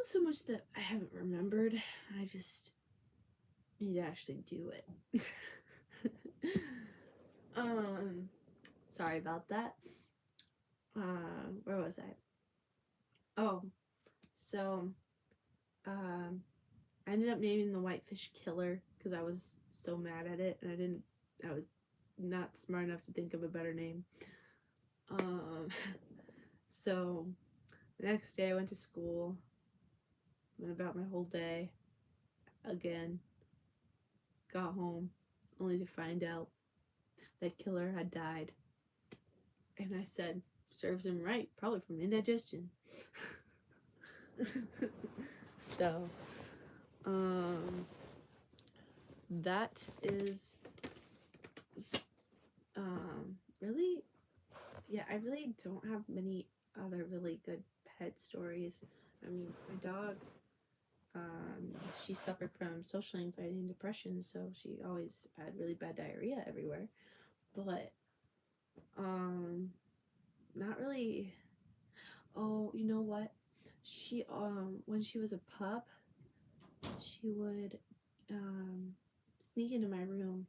so much that I haven't remembered. I just need to actually do it. um, Sorry about that. Where was I? Oh, so um, I ended up naming the Whitefish Killer because I was so mad at it, and I was not smart enough to think of a better name. Um, so the next day I went to school, went about my whole day again, got home, only to find out that Killer had died. And I said, serves him right, probably from indigestion. So, um, that is, really, yeah, I really don't have many other really good pet stories. I mean, my dog, she suffered from social anxiety and depression, so she always had really bad diarrhea everywhere. But, um, not really. Oh, you know what? She, when she was a pup, she would, um, sneak into my room,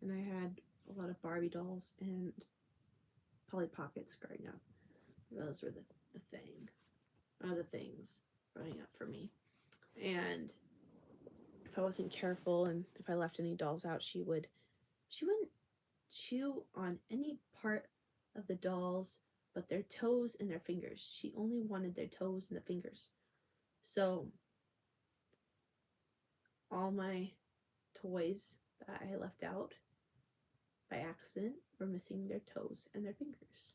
and I had a lot of Barbie dolls and Polly Pockets growing up. Those were the things growing up for me. And if I wasn't careful and if I left any dolls out, she wouldn't chew on any part of the dolls but their toes and their fingers. She only wanted their toes and the fingers. So all my toys that I left out by accident were missing their toes and their fingers,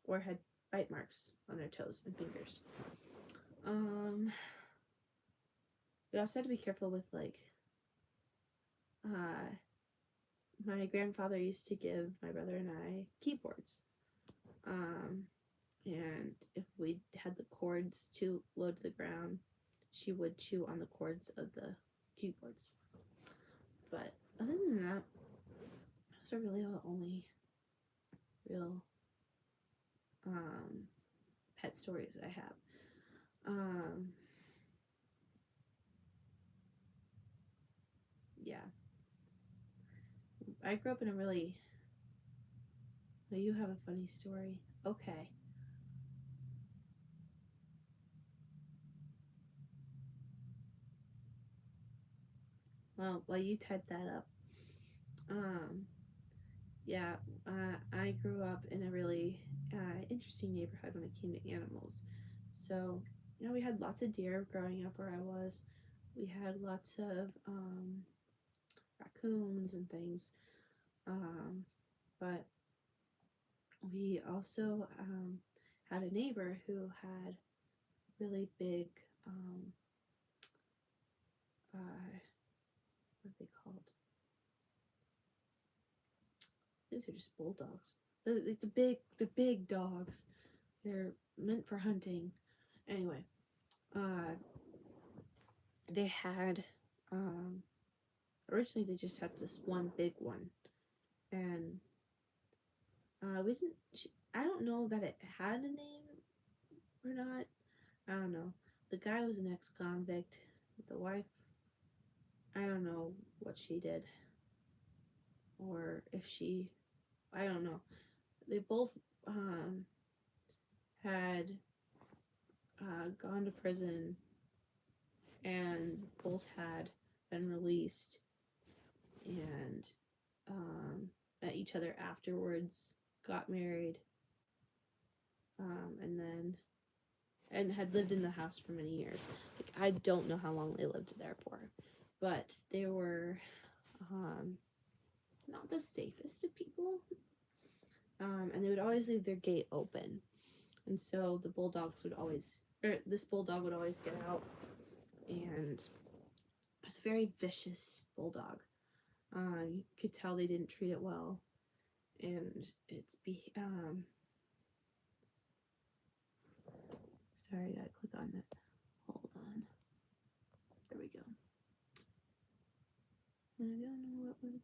or had bite marks on their toes and fingers. Um, we also had to be careful with uh, my grandfather used to give my brother and I keyboards. Um, and if we had the cords too low to the ground, she would chew on the cords of the keyboards. But other than that, those are really the only real um, pet stories I have. Um, yeah, I grew up in a really. Oh, you have a funny story. Okay. Well, while you type that up, um, yeah, I grew up in a really interesting neighborhood when it came to animals. So, we had lots of deer growing up where I was. We had lots of raccoons and things. Um, but we also had a neighbor who had really big, what are they called? I think they're just bulldogs. They're big dogs. They're meant for hunting. Anyway, uh, they had um, originally they just had this one big one, and we didn't. I don't know that it had a name or not. I don't know. The guy was an ex-convict. The wife, I don't know what she did, or if she, I don't know. They both had gone to prison, and both had been released, and met each other afterwards, got married, and had lived in the house for many years. Like, I don't know how long they lived there for, but they were not the safest of people. And they would always leave their gate open, and so the bulldogs would always, or this bulldog would always get out, and it was a very vicious bulldog. You could tell they didn't treat it well, and sorry, I gotta click on it. Hold on. There we go. I don't know what would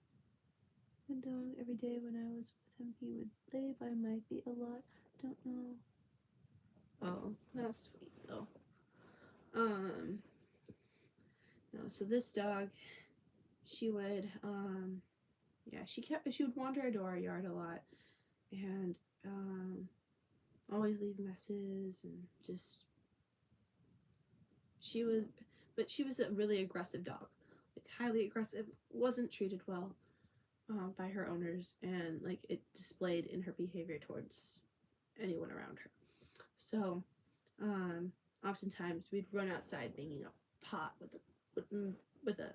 the dog every day when I was with him. He would lay by my feet a lot. Don't know. that's sweet though. Um, no, so this dog, she would, yeah, she would wander into our yard a lot, and always leave messes, and just she was, but she was a really aggressive dog, like highly aggressive, wasn't treated well by her owners, and like it displayed in her behavior towards anyone around her. So, oftentimes we'd run outside banging a pot with a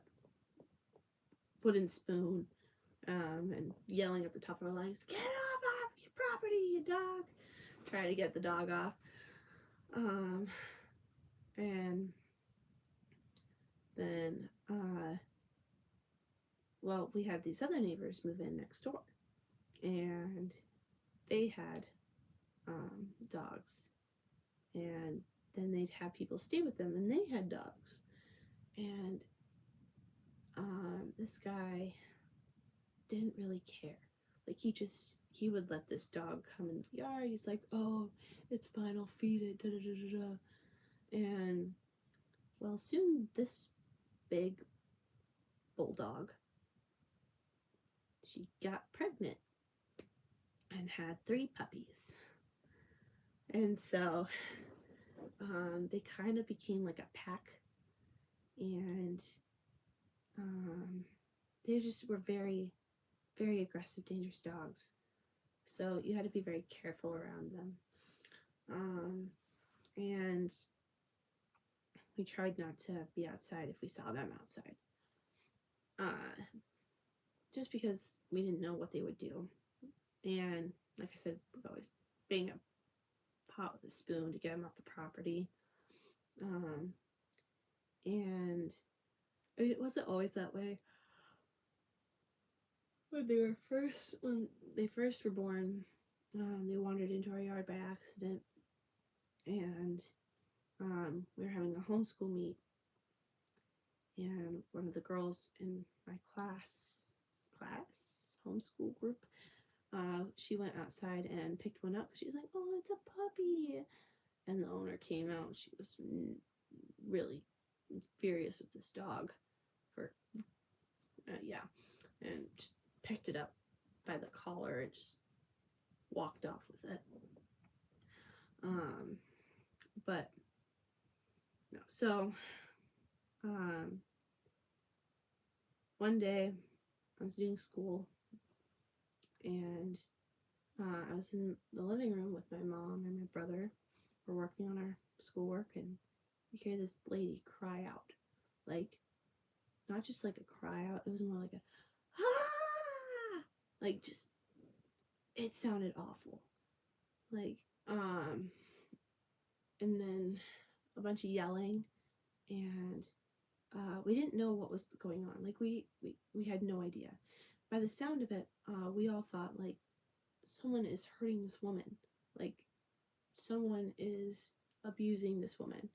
wooden spoon, and yelling at the top of our lungs, "Get off your property, you dog!" Trying to get the dog off. And then, well, we had these other neighbors move in next door, and they had dogs, and then they'd have people stay with them, and they had dogs, and this guy didn't really care. Like he would let this dog come in the yard. He's like, "Oh, it's fine, I'll feed it." Da da da da da. And well, soon this big bulldog, she got pregnant and had 3 puppies. And so they kind of became like a pack, and they just were very, very aggressive, dangerous dogs. So you had to be very careful around them. And we tried not to be outside if we saw them outside. Just because we didn't know what they would do. And like I said, we'd always bang a pot with a spoon to get them off the property. And it wasn't always that way. When they first were born, they wandered into our yard by accident, and we were having a homeschool meet, and one of the girls in my class homeschool group, she went outside and picked one up. She was like, "Oh, it's a puppy," and the owner came out. She was really furious with this dog for yeah, and just picked it up by the collar and just walked off with it. But no, so one day I was doing school, and I was in the living room with my mom and my brother. We're working on our schoolwork, and we hear this lady cry out, like not just like a cry out. It was more like a ah, like just it sounded awful, like and then a bunch of yelling, and we didn't know what was going on. Like we had no idea. By the sound of it, we all thought like someone is hurting this woman, like someone is abusing this woman.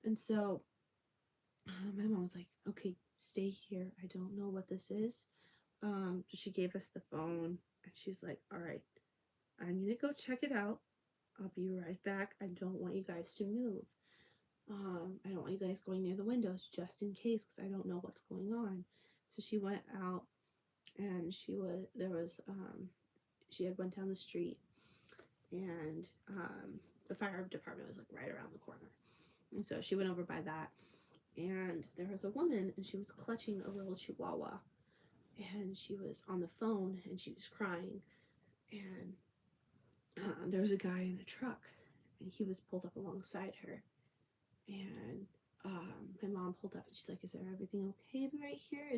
And so my mom was like, "Okay, stay here. I don't know what this is." She gave us the phone, and she was like, "All right, I'm gonna go check it out. I'll be right back. I don't want you guys to move. I don't want you guys going near the windows just in case, because I don't know what's going on." So she went out, and she had went down the street, and the fire department was like right around the corner. And so she went over by that, and there was a woman, and she was clutching a little chihuahua, and she was on the phone, and she was crying, and there was a guy in a truck, and he was pulled up alongside her, and my mom pulled up, and she's like, "Is there everything okay right here?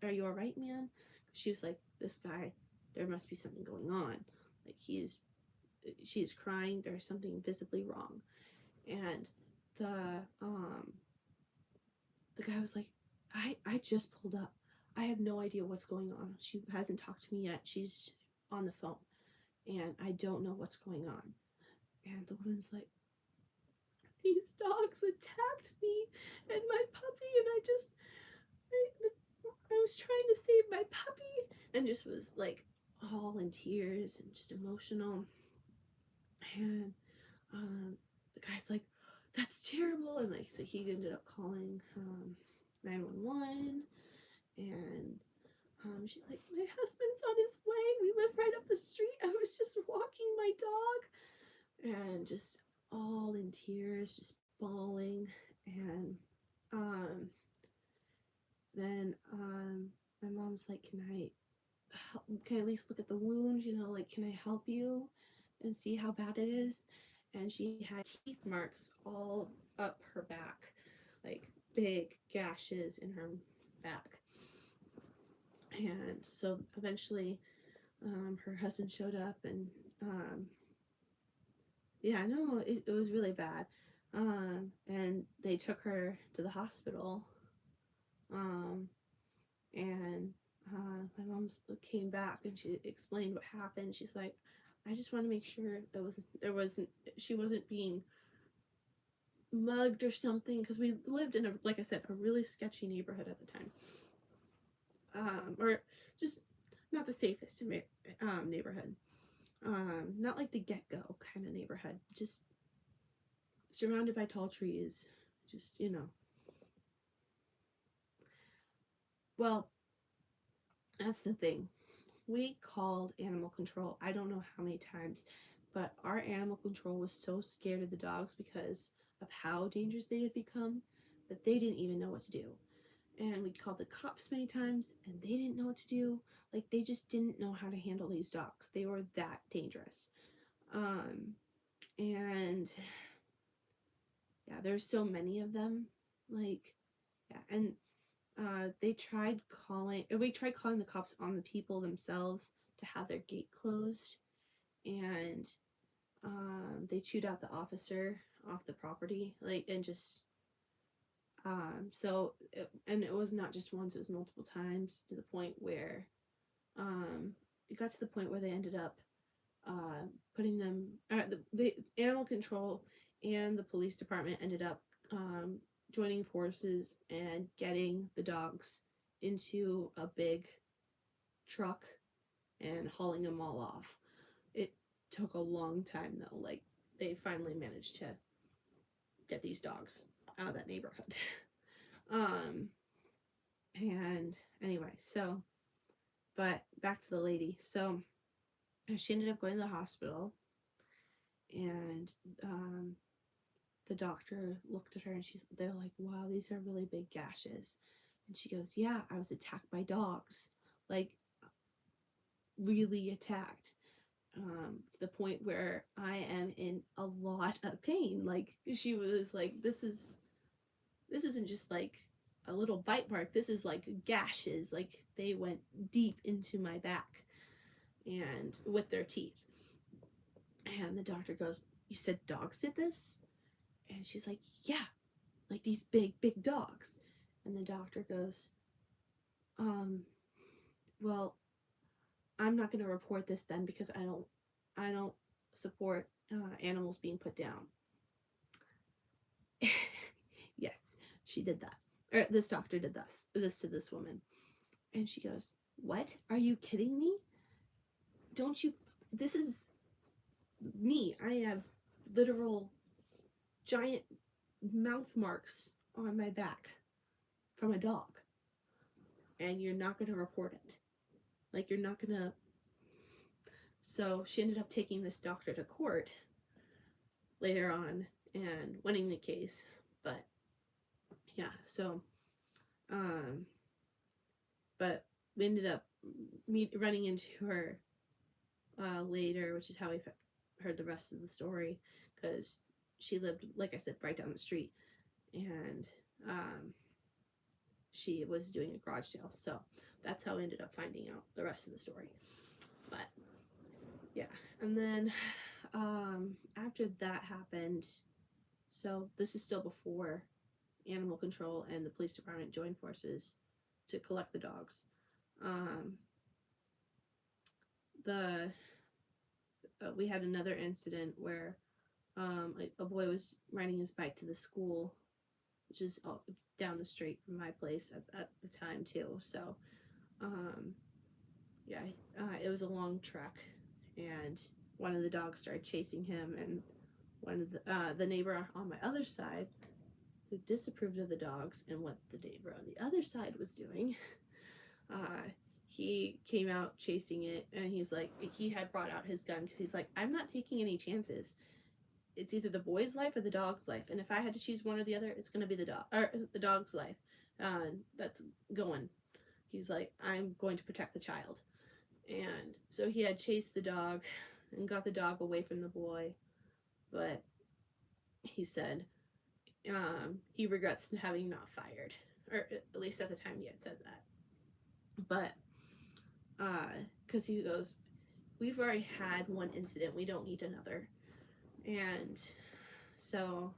Are you all right, ma'am?" She was like, "This guy, there must be something going on. Like she's crying. There's something visibly wrong." And the guy was like, I just pulled up. I have no idea what's going on. She hasn't talked to me yet. She's on the phone, and I don't know what's going on." And the woman's like, "These dogs attacked me and my puppy, and I was trying to save my puppy," and just was like all in tears and just emotional. And the guy's like, that's terrible. And like, so he ended up calling 911. And she's like, my husband's on his way. We live right up the street. I was just walking my dog. And just all in tears, just bawling. And um, then my mom's like, can I at least look at the wound? You know, like, can I help you and see how bad it is? And she had teeth marks all up her back, like big gashes in her back. And so eventually, her husband showed up, and yeah, no, it was really bad. And they took her to the hospital. Um, and my mom came back and she explained what happened. She's like, I just want to make sure she wasn't being mugged or something, because we lived in like I said, a really sketchy neighborhood at the time, or just not the safest neighborhood, not like the get-go kind of neighborhood, just surrounded by tall trees, just well, that's the thing. We called animal control, I don't know how many times, but our animal control was so scared of the dogs because of how dangerous they had become that they didn't even know what to do. And we called the cops many times and they didn't know what to do. Like, they just didn't know how to handle these dogs. They were that dangerous. And yeah, there's so many of them. Like, yeah, and we tried calling the cops on the people themselves to have their gate closed, and they chewed out the officer off the property, like, and just and it was not just once, it was multiple times, to the point where it got to the point where they ended up putting them the animal control and the police department ended up joining forces and getting the dogs into a big truck and hauling them all off. It took a long time though. Like, they finally managed to get these dogs out of that neighborhood. um and anyway, so but back to the lady. So she ended up going to the hospital, and the doctor looked at her and they're like, wow, these are really big gashes. And she goes, yeah, I was attacked by dogs, like really attacked, to the point where I am in a lot of pain. Like, she was like, this isn't just like a little bite mark, this is like gashes, like they went deep into my back and with their teeth. And the doctor goes, you said dogs did this? And she's like, yeah, like these big dogs. And the doctor goes, um well, I'm not going to report this then, because I don't support animals being put down. Yes, she did that. Or this doctor did this to this woman. And she goes, what? Are you kidding me? Don't you? This is me. I have literal giant mouth marks on my back from a dog. And you're not going to report it. Like, you're not going to. So she ended up taking this doctor to court later on and winning the case. But yeah, so um but we ended up running into her later, which is how we heard the rest of the story, because she lived, like I said, right down the street, and she was doing a garage sale. So that's how we ended up finding out the rest of the story. But yeah, and then after that happened, so this is still before animal control and the police department joined forces to collect the dogs. Um, the We had another incident where a boy was riding his bike to the school, which is down the street from my place at the time too. So um, yeah, it was a long trek, and one of the dogs started chasing him, and one of the neighbor on my other side, who disapproved of the dogs and what the neighbor on the other side was doing, uh, he came out chasing it, and he's like, he had brought out his gun because he's like, I'm not taking any chances. It's either the boy's life or the dog's life, and if I had to choose one or the other, it's gonna be the dog or the dog's life. That's going. He's like, I'm going to protect the child, and so he had chased the dog and got the dog away from the boy, but he said he regrets having not fired, or at least at the time he had said that. But because he goes, we've already had one incident, we don't need another. And so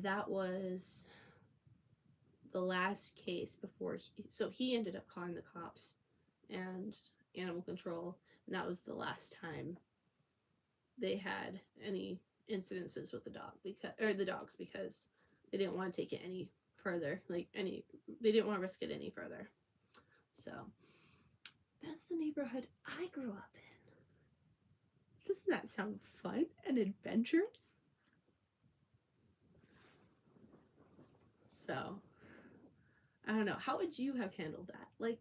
that was the last case before he ended up calling the cops and animal control, and that was the last time they had any incidences with the dog the dogs, because they didn't want to take it any further, they didn't want to risk it any further. So that's the neighborhood I grew up in. Doesn't that sound fun and adventurous? So I don't know, how would you have handled that? Like,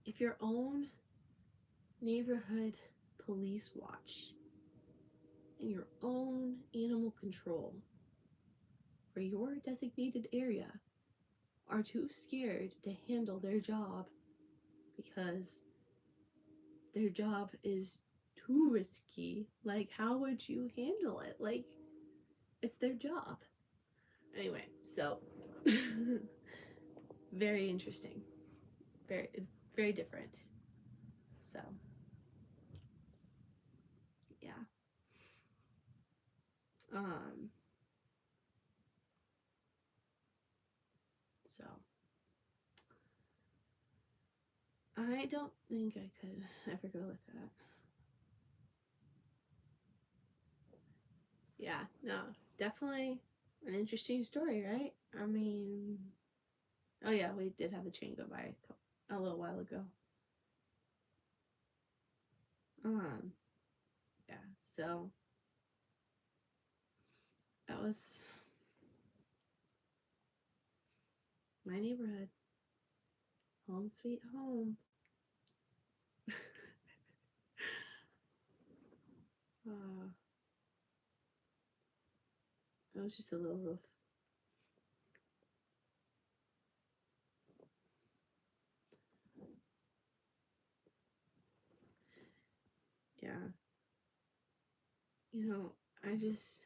if your own neighborhood police watch and your own animal control for your designated area are too scared to handle their job because their job is too risky, like, how would you handle it? Like, it's their job. Anyway, so very interesting. Very, very different. So, yeah. So I don't think I could ever go with that. Yeah, no, definitely an interesting story, right? I mean, oh yeah, we did have the train go by a little while ago. Um, yeah, so that was my neighborhood. Home sweet home. uh, it was just a little rough. Yeah. You know, I just,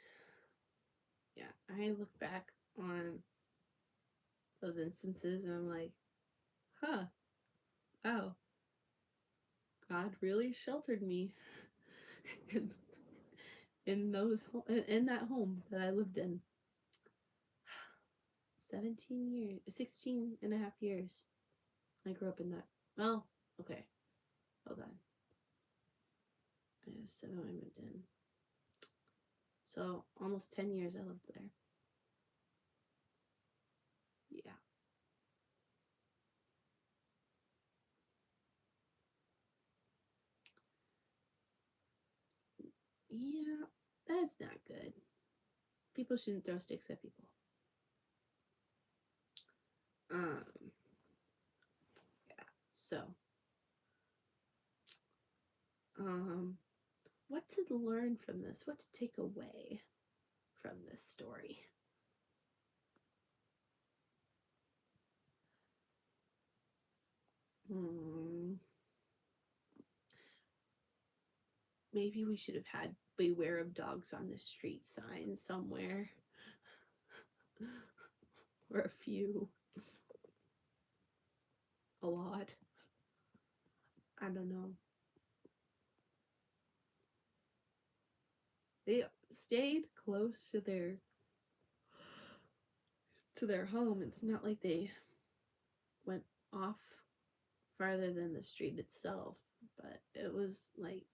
yeah, I look back on those instances and I'm like, huh, wow, God really sheltered me in, in that home that I lived in. 17 years, 16 and a half years. I grew up in that. Well, okay, hold on. So I moved in. So almost 10 years I lived there. Yeah. Yeah, that's not good. People shouldn't throw sticks at people. Um, yeah. So, um, what to learn from this? What to take away from this story? Hmm. Maybe we should have had "Beware of dogs on the street" signs somewhere, or a few, a lot. I don't know. They stayed close to their home. It's not like they went off farther than the street itself, but it was like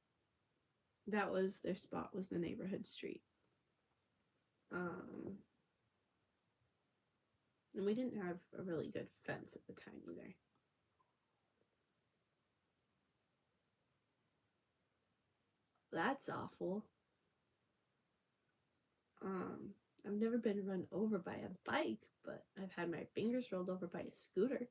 that was their spot, was the neighborhood street. Um, and we didn't have a really good fence at the time either. That's awful. I've never been run over by a bike, but I've had my fingers rolled over by a scooter.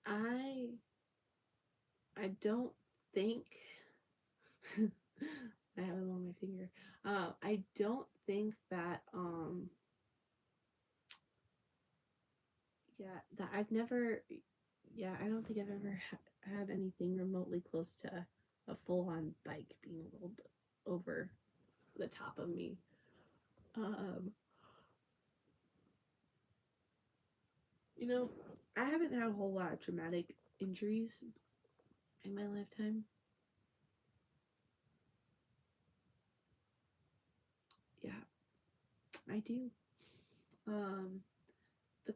I I don't think I have it on my finger. I don't think that yeah, that I've never yeah, I don't think I've ever had anything remotely close to a full-on bike being rolled over the top of me. Um, you know, I haven't had a whole lot of traumatic injuries in my lifetime. Yeah, I do. Um, the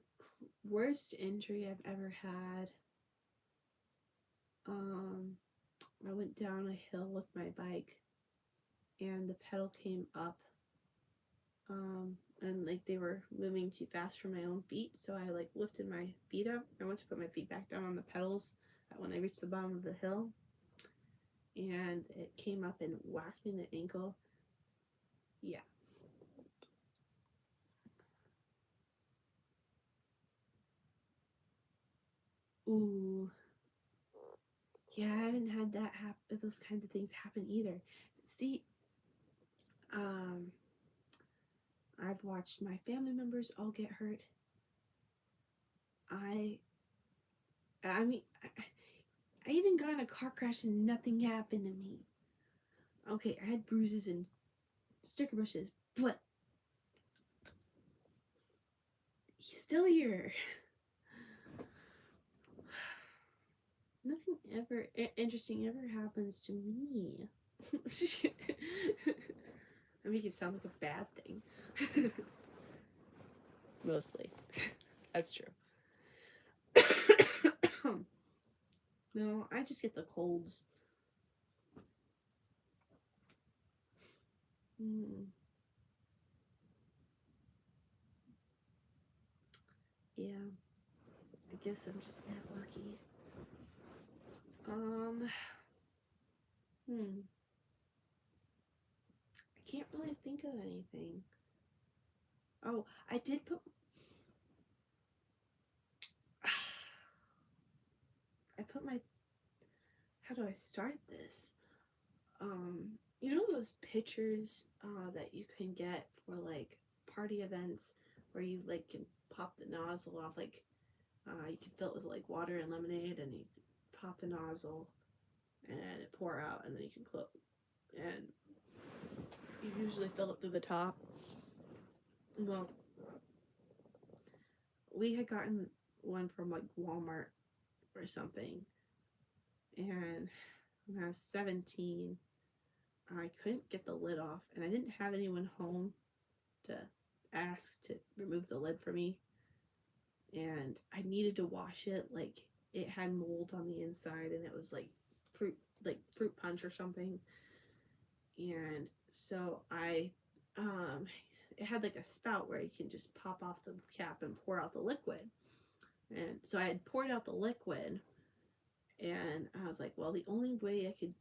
worst injury I've ever had, um, I went down a hill with my bike and the pedal came up, and like they were moving too fast for my own feet, so I like lifted my feet up. I went to put my feet back down on the pedals when I reached the bottom of the hill, and it came up and whacked me in the ankle. Yeah. Ooh. Yeah, I haven't had that those kinds of things happen either. See, um, I've watched my family members all get hurt. I, I mean, I even got in a car crash and nothing happened to me. Okay, I had bruises and sticker bushes, but he's still here. Nothing ever interesting ever happens to me. I make it sound like a bad thing. Mostly. That's true. No, I just get the colds. Mm, yeah, I guess I'm just that lucky. Um, I can't really think of anything. Oh, I did put. I put my. How do I start this? You know those pictures that you can get for like party events where you like can pop the nozzle off, like you can fill it with like water and lemonade, and you pop the nozzle and it pour out, and then you can close, and you usually fill it through the top. Well, we had gotten one from like Walmart or something, and when I was 17, I couldn't get the lid off, and I didn't have anyone home to ask to remove the lid for me, and I needed to wash it. Like it had mold on the inside, and it was fruit, like fruit punch or something. And so it had like a spout where you can just pop off the cap and pour out the liquid. And so I had poured out the liquid, and I was like, well, the only way I could,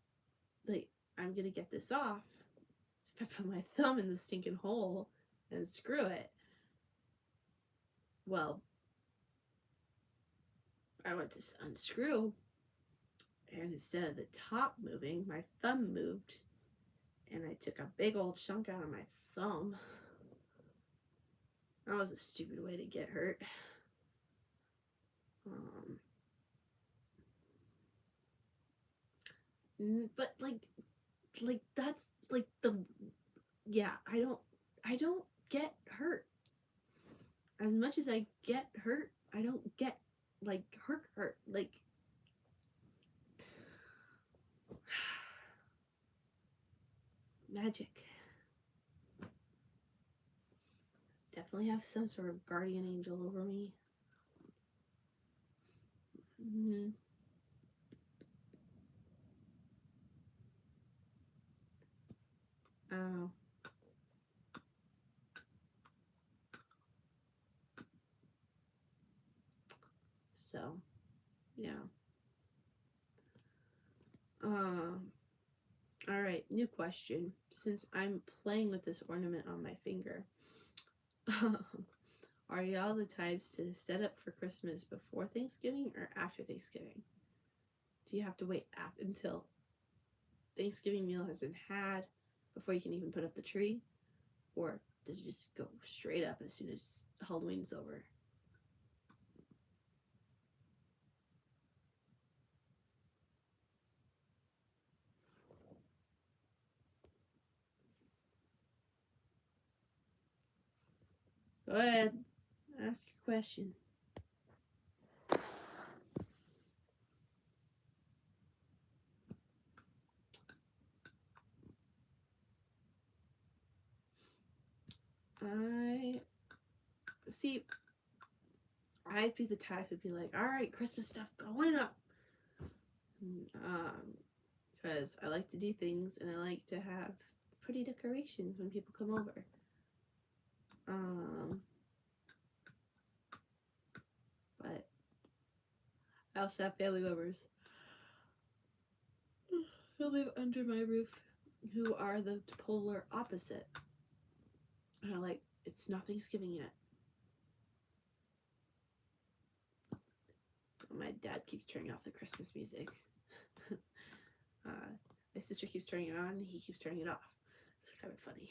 like, I'm gonna get this off is if I put my thumb in the stinking hole and screw it. Well, I went to unscrew, and instead of the top moving, my thumb moved, and I took a big old chunk out of my thumb. That was a stupid way to get hurt. Um, but like that's like the yeah. I don't get hurt as much as I get hurt. I don't get like hurt like. Magic. Definitely have some sort of guardian angel over me. Mm-hmm. Oh, so yeah. Um, all right, new question. Since I'm playing with this ornament on my finger, are y'all the types to set up for Christmas before Thanksgiving or after Thanksgiving? Do you have to wait until Thanksgiving meal has been had before you can even put up the tree? Or does it just go straight up as soon as Halloween's over? Go ahead, ask your question. I see. I'd be the type who'd be like, "All right, Christmas stuff going up," because I like to do things and I like to have pretty decorations when people come over. Um, but I also have family members who live under my roof who are the polar opposite. And I'm like, it's not Thanksgiving yet. My dad keeps turning off the Christmas music. My sister keeps turning it on and he keeps turning it off. It's kind of funny.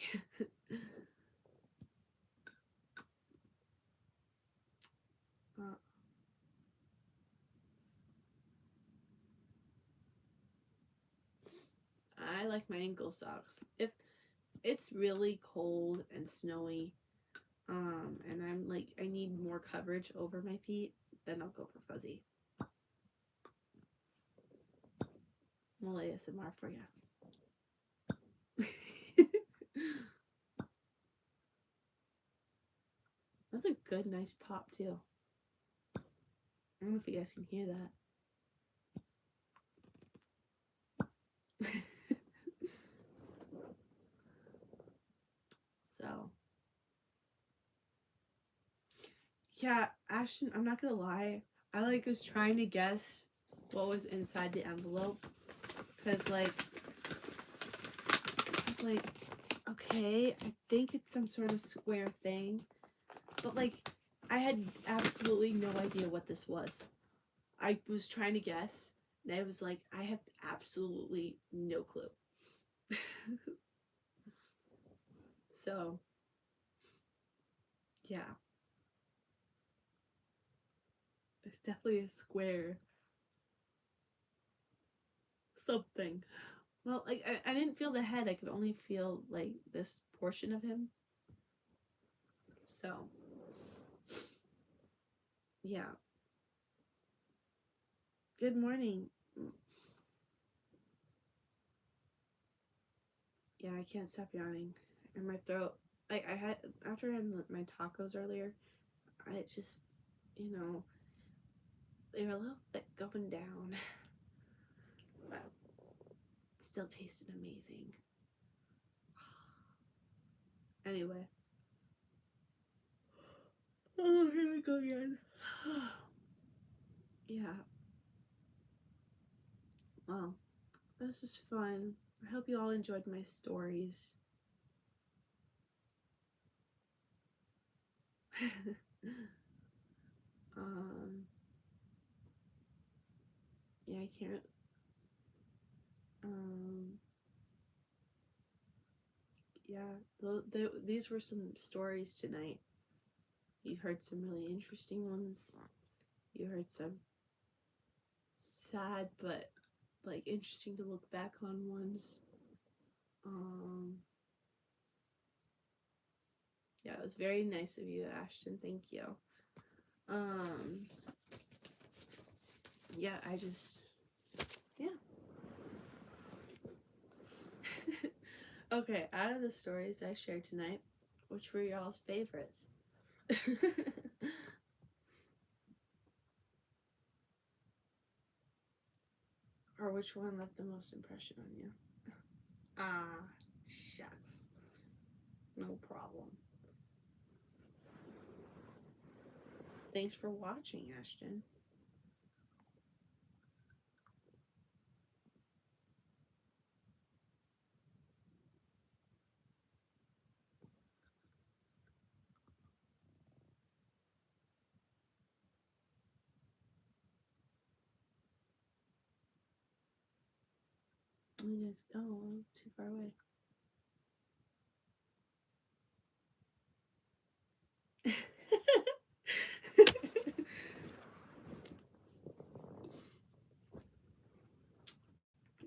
uh, I like my ankle socks. If it's really cold and snowy, and I'm like, I need more coverage over my feet, then I'll go for fuzzy. We'll ASMR for you. That's a good, nice pop, too. I don't know if you guys can hear that. So, yeah, Ashton, I'm not gonna lie. I was trying to guess what was inside the envelope. Because, I was like, okay, I think it's some sort of square thing. But, I had absolutely no idea what this was. I was trying to guess, and I was like, I have absolutely no clue. So, yeah, it's definitely a square something. Well, I didn't feel the head. I could only feel, this portion of him. So, yeah. Good morning. Yeah, I can't stop yawning. And my throat, I had, after I had my tacos earlier, I just, you know, they were a little thick going down. But it still tasted amazing. Anyway. Oh, here we go again. Yeah. Well, this is fun. I hope you all enjoyed my stories. um, yeah, I can't. Um, yeah, these were some stories tonight. You heard some really interesting ones. You heard some sad but interesting to look back on ones. Um, yeah, it was very nice of you, Ashton. Thank you. Um, yeah, yeah. Okay, out of the stories I shared tonight, which were y'all's favorites? Or which one left the most impression on you? Ah, shucks. No problem. Thanks for watching, Ashton. You guys, oh, too far away.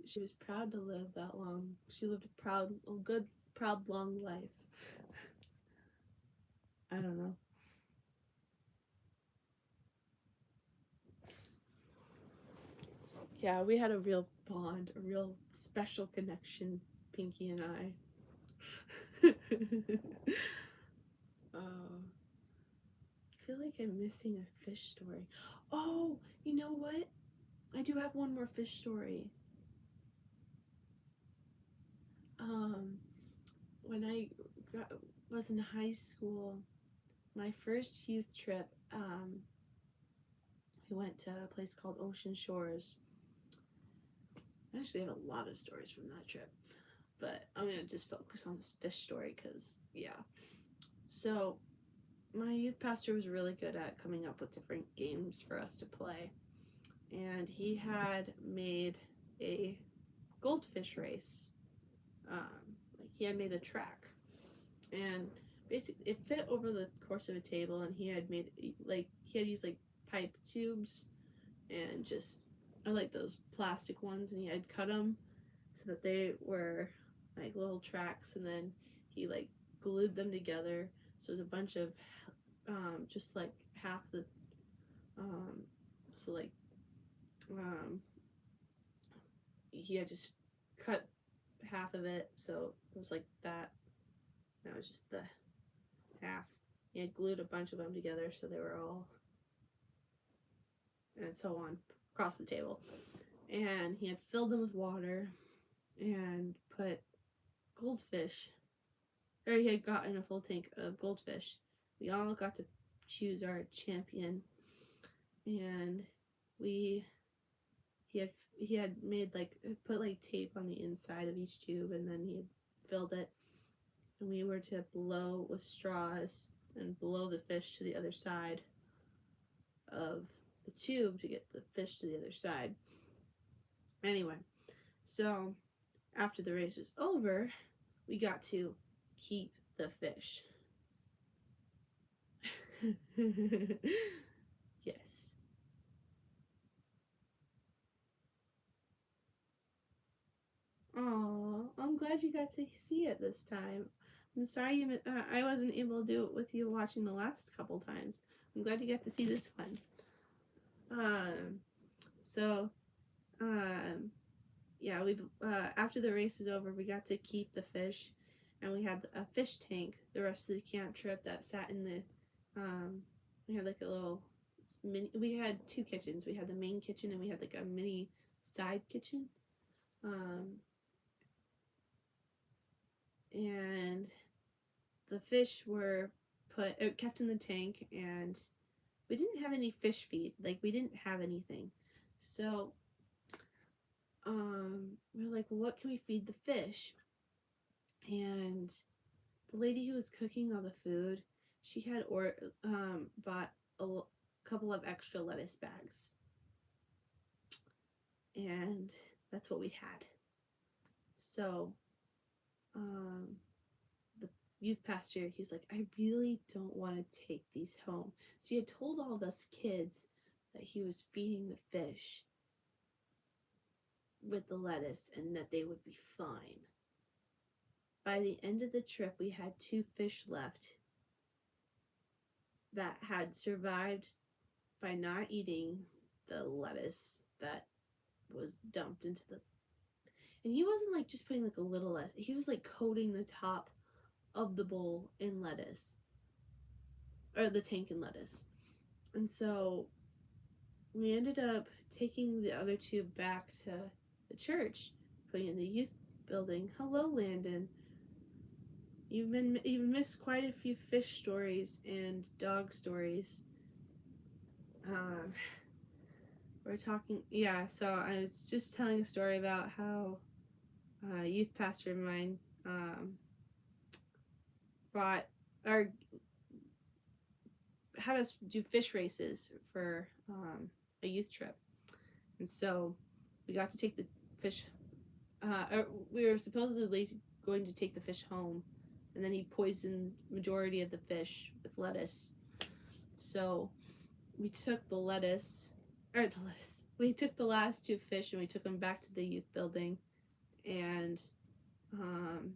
She was proud to live that long. She lived a good, proud, long life. I don't know. Yeah, we had a real bond, a real special connection, Pinky and I. I feel like I'm missing a fish story. Oh, you know what? I do have one more fish story. Um, when I was in high school, my first youth trip, we went to a place called Ocean Shores. I actually have a lot of stories from that trip, but I'm gonna just focus on this fish story because, yeah. So, my youth pastor was really good at coming up with different games for us to play, and he had made a goldfish race. Like he had made a track, and basically it fit over the course of a table, and he had used like pipe tubes and just I like those plastic ones, and he had cut them so that they were like little tracks, and then he like glued them together. So there's a bunch of just like half the um, so like um, he had just cut half of it, so it was like that. That was just the half. He had glued a bunch of them together so they were all, and so on, across the table. And he had filled them with water and put goldfish, or he had gotten a full tank of goldfish. We all got to choose our champion, and we he had made like put like tape on the inside of each tube, and then he had filled it, and we were to blow with straws and blow the fish to the other side of the tube to get the fish to the other side. Anyway, so after the race was over, we got to keep the fish. Yes. Oh, I'm glad you got to see it this time. I'm sorry I wasn't able to do it with you watching the last couple times. I'm glad you got to see this one. Um, so, um, yeah, we after the race was over, we got to keep the fish, and we had a fish tank the rest of the camp trip that sat in the. We had like a little mini. We had two kitchens. We had the main kitchen, and we had like a mini side kitchen. Um, and the fish were kept in the tank, and we didn't have any fish feed. Like we didn't have anything, so we were like, well, what can we feed the fish? And the lady who was cooking all the food, she had bought couple of extra lettuce bags, and that's what we had. So, um, the youth pastor, he was like, I really don't want to take these home. So he had told all of us kids that he was feeding the fish with the lettuce and that they would be fine. By the end of the trip, we had two fish left that had survived by not eating the lettuce that was dumped into the. And he wasn't like just putting like a little lettuce, he was like coating the top of the bowl in lettuce, or the tank in lettuce. And so we ended up taking the other two back to the church, putting in the youth building. Hello, Landon. You've missed quite a few fish stories and dog stories. Um, we're talking, yeah. So I was just telling a story about how a youth pastor of mine brought or had us do fish races for a youth trip, and so we got to take the fish we were supposedly going to take the fish home, and then he poisoned majority of the fish with lettuce. So we took the lettuce, or the lettuce. We took the last two fish and we took them back to the youth building, and um,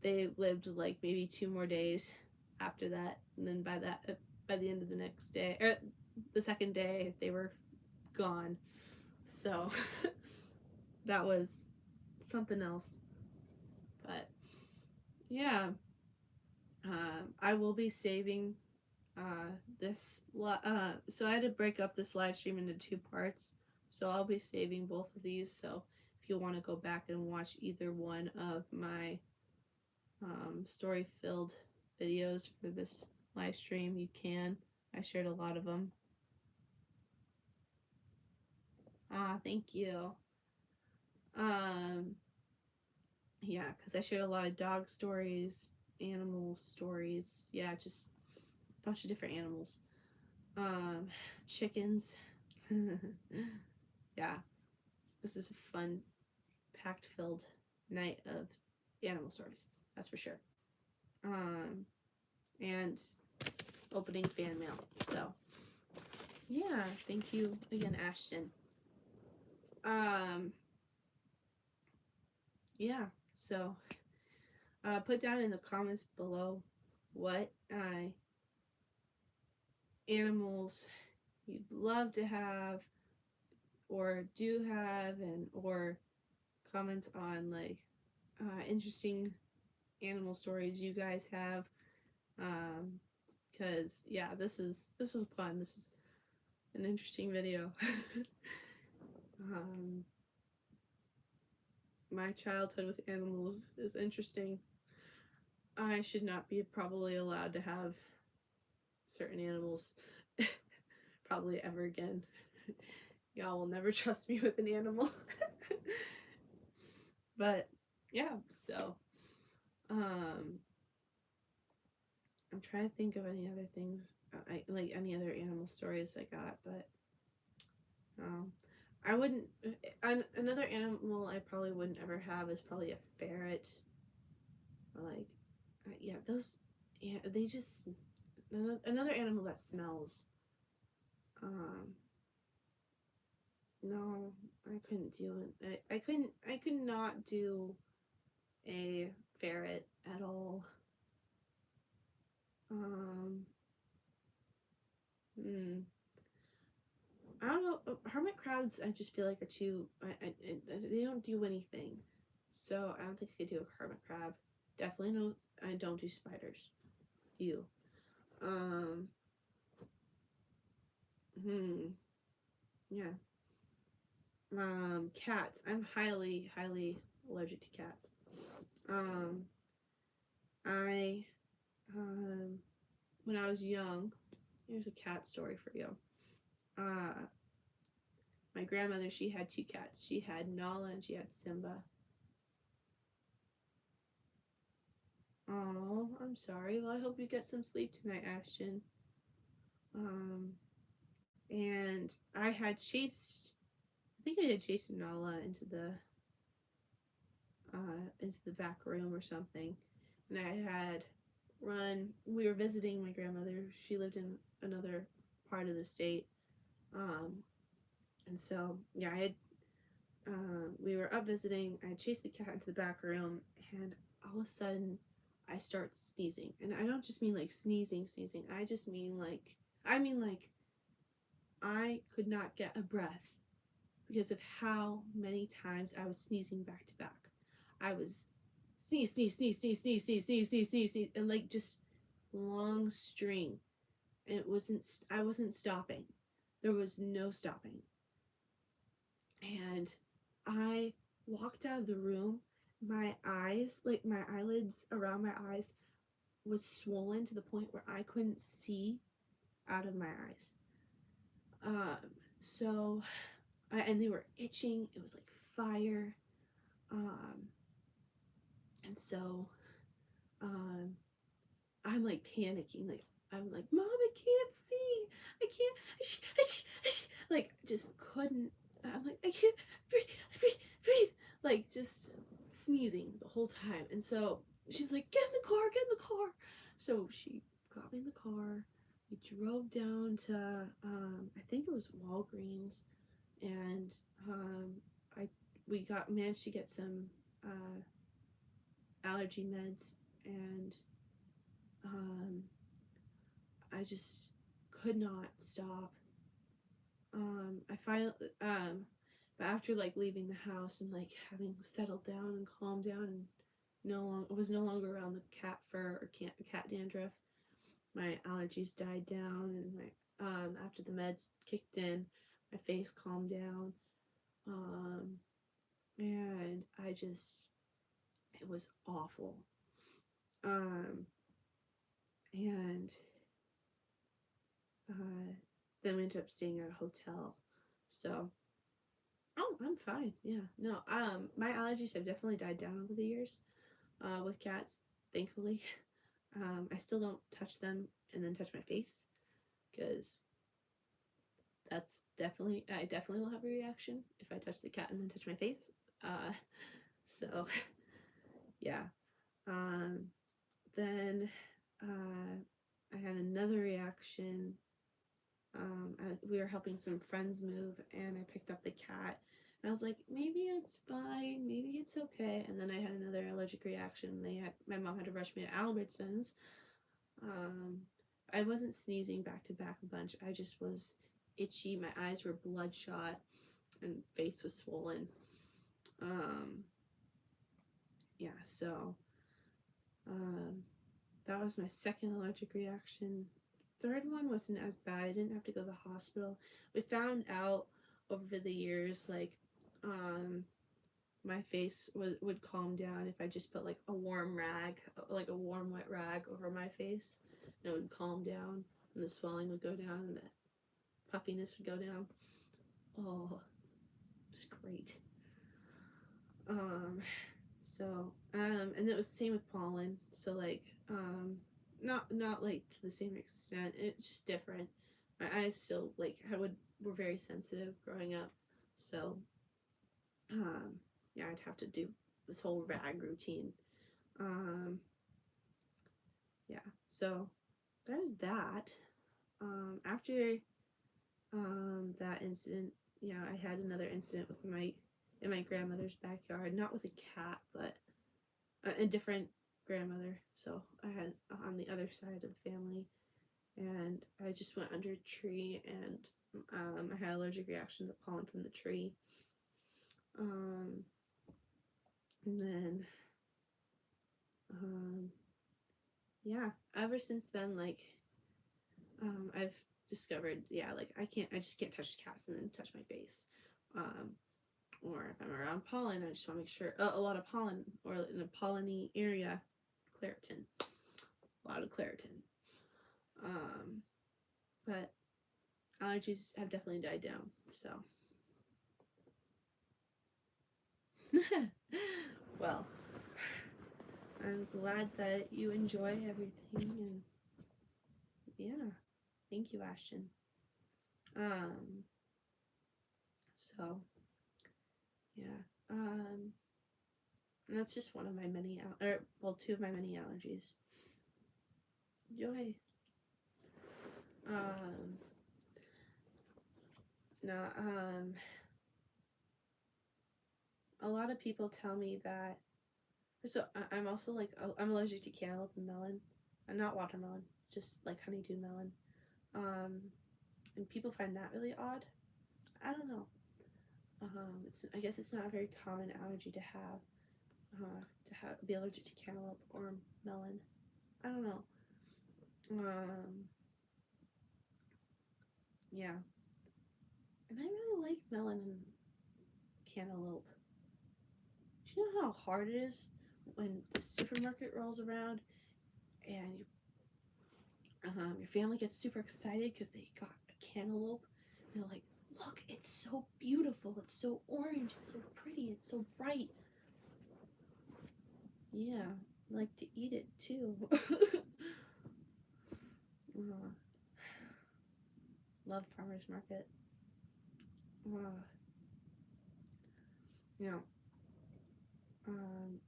they lived like maybe 2 more days after that, and then by the end of the next day or the second day they were gone. So that was something else. But yeah, I will be saving so I had to break up this live stream into two parts. So I'll be saving both of these. So if you want to go back and watch either one of my story filled videos for this live stream, you can. I shared a lot of them. Thank you. Yeah, because I shared a lot of dog stories, animal stories. Yeah, just a bunch of different animals. Chickens. Yeah, this is a fun, packed filled night of animal stories. That's for sure. And opening fan mail. So, yeah, thank you again, Ashton. Yeah, so put down in the comments below what animals you'd love to have or do have, and or comments on like interesting animal stories you guys have, because yeah, this was fun. This is an interesting video. My childhood with animals is interesting. I should not be probably allowed to have certain animals probably ever again. Y'all will never trust me with an animal. But yeah, so I'm trying to think of any other things, like any other animal stories I got, but I wouldn't. Another animal I probably wouldn't ever have is probably a ferret. Like, yeah, those. Yeah, they just another animal that smells. No, I couldn't do it. I couldn't. I could not do a ferret at all. Hmm. I don't know. Hermit crabs, I just feel like are too. They don't do anything, so I don't think I could do a hermit crab. Definitely no. I don't do spiders. Ew. Um. Yeah. Cats. I'm highly allergic to cats. I when I was young, here's a cat story for you. My grandmother, she had two cats. She had Nala and she had Simba. Oh, I'm sorry. Well, I hope you get some sleep tonight, Ashton. And I had chased. I think I had chased Nala into the back room or something, and I had run. We were visiting my grandmother. She lived in another part of the state, and so yeah, I had. We were up visiting. I chased the cat into the back room, and all of a sudden, I start sneezing. And I don't just mean like sneezing. I just mean like I could not get a breath because of how many times I was sneezing back to back. I was sneeze, sneeze, sneeze, sneeze, sneeze, sneeze, sneeze, sneeze, sneeze, sneeze, and like just long string. And I wasn't stopping. There was no stopping. And I walked out of the room. My eyes, like my eyelids around my eyes, was swollen to the point where I couldn't see out of my eyes. Um, so, and they were itching. It was like fire. Um, and so, I'm like panicking. Like, I'm like, Mom, I can't see. I can't. Like, just couldn't. I'm like, I can't breathe. like just sneezing the whole time. And so she's like, get in the car, get in the car. So she got me in the car. We drove down to, I think it was Walgreens, and I we got managed to get some allergy meds, and I just could not stop. I finally, but after like leaving the house and like having settled down and calmed down and was no longer around the cat fur or cat dandruff, my allergies died down, and my after the meds kicked in, my face calmed down, and it was awful, um, and then we ended up staying at a hotel, so. Oh, I'm fine. Yeah. No, my allergies have definitely died down over the years, with cats, thankfully. I still don't touch them and then touch my face, because I definitely will have a reaction if I touch the cat and then touch my face. Uh, so, yeah. Um, then, I had another reaction. We were helping some friends move, and I picked up the cat, and I was like, maybe it's fine, maybe it's okay. And then I had another allergic reaction. My mom had to rush me to Albertsons. Um, I wasn't sneezing back to back a bunch. I just was itchy. My eyes were bloodshot, and face was swollen. Yeah, so that was my second allergic reaction. Third one wasn't as bad. I didn't have to go to the hospital. We found out over the years, like, my face would calm down if I just put like a warm rag, like a warm wet rag over my face, and it would calm down, and the swelling would go down, and the puffiness would go down. Oh, it's great. And it was the same with pollen. So like, not like to the same extent. It's just different. My eyes still like were very sensitive growing up, so yeah, I'd have to do this whole rag routine. Um, yeah, so that was that. After that incident, I had another incident with in my grandmother's backyard, not with a cat, but a different grandmother. So I had on the other side of the family, and I just went under a tree, and I had an allergic reaction to pollen from the tree. And then, yeah, ever since then, like, I've discovered, like I just can't touch cats and then touch my face. Or if I'm around pollen, I just want to make sure a lot of pollen, or in a polleny area, Claritin, a lot of Claritin. But allergies have definitely died down. So, well, I'm glad that you enjoy everything, and yeah, thank you, Ashton. So yeah, and that's just one of my many, two of my many allergies. Joy. No, a lot of people tell me that. So I'm also like, I'm allergic to cantaloupe and melon, and not watermelon, just like honeydew melon. And people find that really odd. I don't know. I guess it's not a very common allergy to have. Be allergic to cantaloupe or melon. I don't know. Yeah, and I really like melon and cantaloupe. Do you know how hard it is when the supermarket rolls around and your family gets super excited because they got a cantaloupe? And they're like, look, it's so beautiful. It's so orange. It's so pretty. It's so bright. Yeah, I like to eat it too. Love farmers market. Yeah. Um,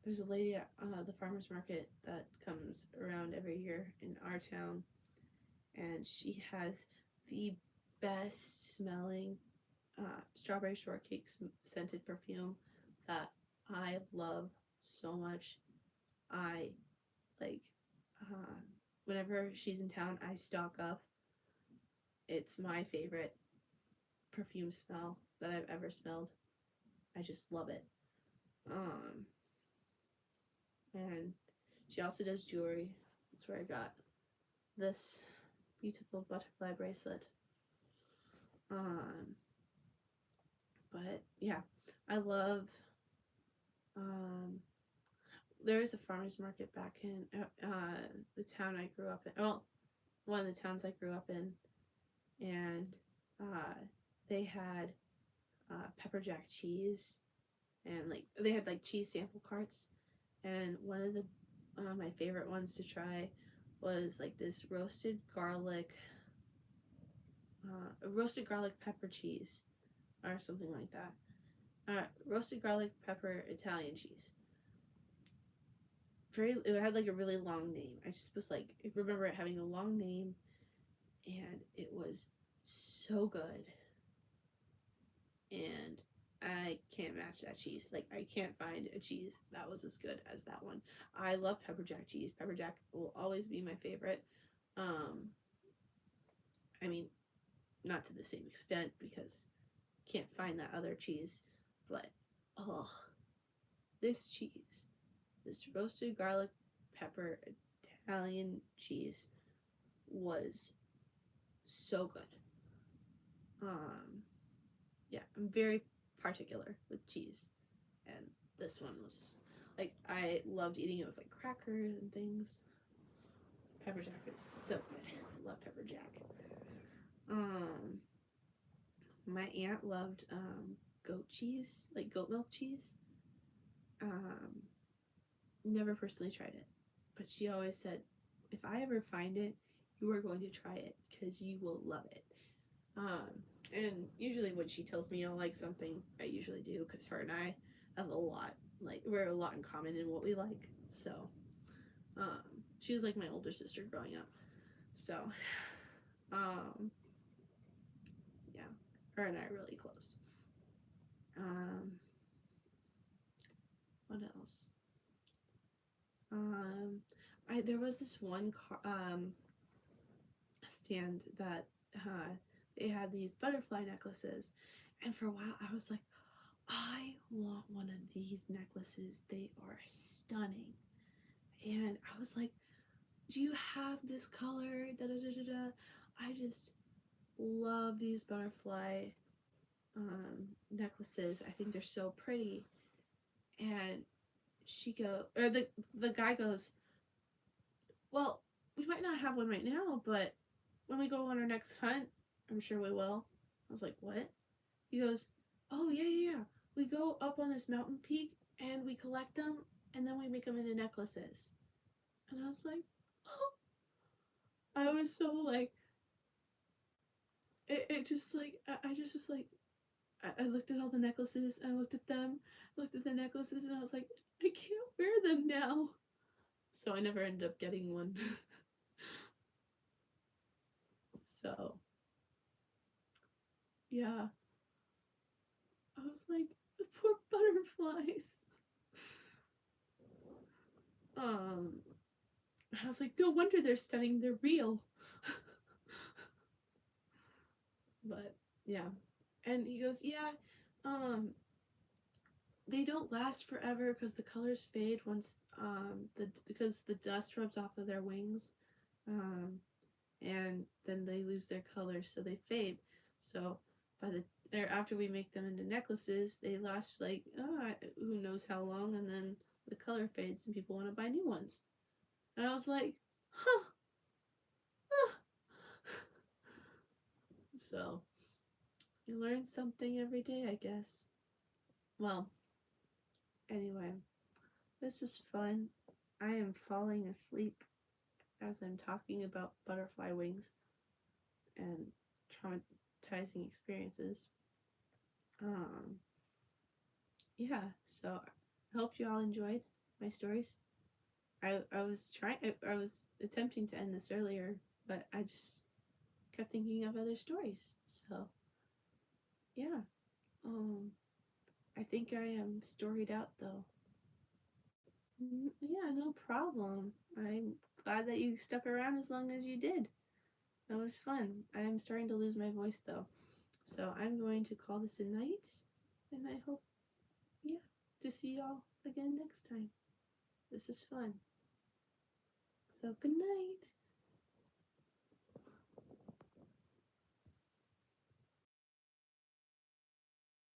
there's a lady at the farmer's market that comes around every year in our town, and she has the best smelling strawberry shortcake scented perfume that I love so much. I like uh, whenever she's in town, I stock up. It's my favorite perfume smell that I've ever smelled. I just love it. Um, and she also does jewelry. That's where I got this beautiful butterfly bracelet. Um, but yeah, I love. Um, there is a farmers market back in the town I grew up in. Well, one of the towns I grew up in, and uh, they had pepper jack cheese, and like they had like cheese sample carts, and one of the my favorite ones to try was like this roasted garlic pepper cheese or something like that. Roasted garlic pepper Italian cheese. It had like a really long name. I just was like, I remember it having a long name, and it was so good. And I can't match that cheese. Like, I can't find a cheese that was as good as that one. I love pepper jack cheese. Pepper jack will always be my favorite. Um, I mean, not to the same extent because can't find that other cheese, but oh, this cheese, this roasted garlic pepper Italian cheese was so good. Um, yeah, I'm very particular with cheese, and this one was like I loved eating it with like crackers and things. Pepper jack is so good. I love pepper jack. Um, my aunt loved goat cheese, like goat milk cheese. Um, never personally tried it, but she always said, if I ever find it, you are going to try it because you will love it. Um, and usually when she tells me I'll like something, I usually do because her and I have a lot, like, we're a lot in common in what we like. So, um, she was like my older sister growing up. So, um, yeah, her and I are really close. Um, what else? Um, there was this one stand that uh, they had these butterfly necklaces, and for a while I was like, I want one of these necklaces. They are stunning. And I was like, do you have this color? Da da da da da. I just love these butterfly necklaces. I think they're so pretty. And the guy goes, well, we might not have one right now, but when we go on our next hunt, I'm sure we will. I was like, what? He goes, oh yeah yeah yeah. We go up on this mountain peak and we collect them and then we make them into necklaces. And I was like, oh, I was so like, it just like, I just was like, I looked at all the necklaces and I looked at them, looked at the necklaces, and I was like, I can't wear them now. So I never ended up getting one. So, yeah, I was like, the poor butterflies. Um, I was like, no wonder they're stunning, they're real. But, yeah. And he goes, yeah, um, they don't last forever because the colors fade once because the dust rubs off of their wings, um, and then they lose their color, so they fade. So by the or after we make them into necklaces, they last like who knows how long, and then the color fades and people want to buy new ones. And I was like, huh. huh. So you learn something every day, I guess. Well, anyway, this was fun. I am falling asleep as I'm talking about butterfly wings and traumatizing experiences. Um, yeah, so hope you all enjoyed my stories. I was trying. I was attempting to end this earlier, but I just kept thinking of other stories. So yeah. I think I am storied out though. Yeah, no problem. I'm glad that you stuck around as long as you did. That was fun. I'm starting to lose my voice though. So I'm going to call this a night. And I hope, yeah, to see y'all again next time. This is fun. So good night.